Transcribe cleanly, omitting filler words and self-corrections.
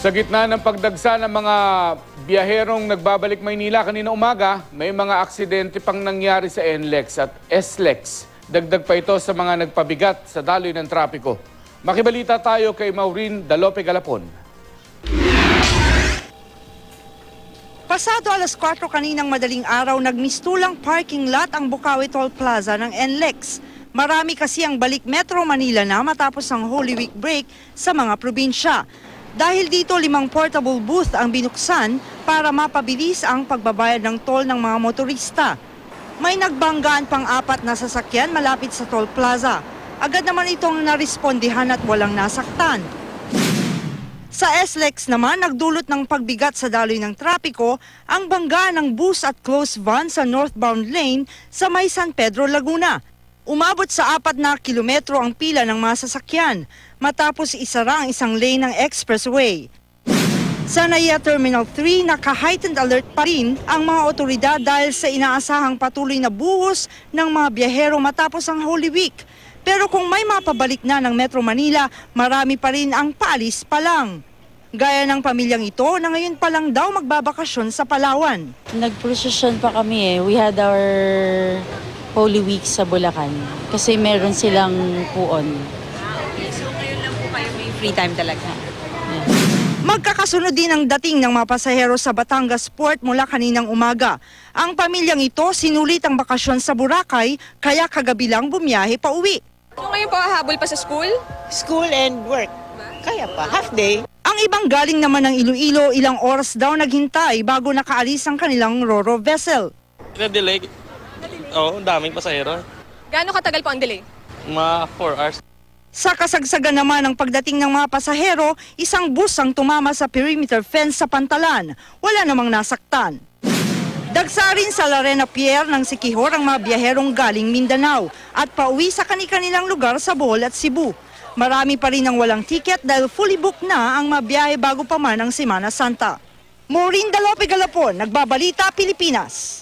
Sa gitna ng pagdagsa ng mga biyaherong nagbabalik Maynila kanina umaga, may mga aksidente pang nangyari sa NLEX at SLEX. Dagdag pa ito sa mga nagpabigat sa daloy ng trapiko. Makibalita tayo kay Maureen Dalope Galapon. Pasado alas 4 kaninang madaling araw, nagmistulang parking lot ang Bukawi Toll Plaza ng NLEX. Marami kasi ang balik Metro Manila na matapos ang Holy Week break sa mga probinsya. Dahil dito, 5 portable booth ang binuksan para mapabilis ang pagbabayad ng toll ng mga motorista. May nagbanggaan pang 4 na sasakyan malapit sa toll plaza. Agad naman itong narespondihan at walang nasaktan. Sa SLEX naman, nagdulot ng pagbigat sa daloy ng trapiko ang bangga ng bus at closed van sa northbound lane sa may San Pedro, Laguna. Umabot sa 4 na kilometro ang pila ng mga sasakyan matapos isara ang isang lane ng expressway. Sa NAIA Terminal 3, naka-heightened alert pa rin ang mga otoridad dahil sa inaasahang patuloy na buhos ng mga biyahero matapos ang Holy Week. Pero kung may mapabalik na ng Metro Manila, marami pa rin ang paalis pa lang. Gaya ng pamilyang ito na ngayon pa lang daw magbabakasyon sa Palawan. Nagprosesyon pa kami eh. We had our Holy Week sa Bulacan kasi meron silang puon. So ngayon lang po kayo may free time talaga? Yeah. Magkakasunod din ang dating ng mga pasahero sa Batangas Port mula kaninang umaga. Ang pamilyang ito sinulit ang bakasyon sa Boracay kaya kagabi lang bumiyahe pa uwi. So ngayon po hahabol pa sa school? School and work. Kaya pa, half day. Ang ibang galing naman ng Iloilo, ilang oras daw naghintay bago nakaalis ang kanilang Ro-Ro vessel. Na-delay. Oo, daming pasahero. Gaano katagal po ang delay? Mga 4 hours. Sa kasagsagan naman ng pagdating ng mga pasahero, isang bus ang tumama sa perimeter fence sa Pantalan. Wala namang nasaktan. Dagsa rin sa Larena Pier ng Siquijor ang mga biyaherong galing Mindanao at pauwi sa kani-kanilang lugar sa Bohol at Cebu. Marami pa rin ang walang ticket dahil fully booked na ang mga biyahe bago pa man ang Semana Santa. Maureen Dalope Galapon, Nagbabalita, Pilipinas.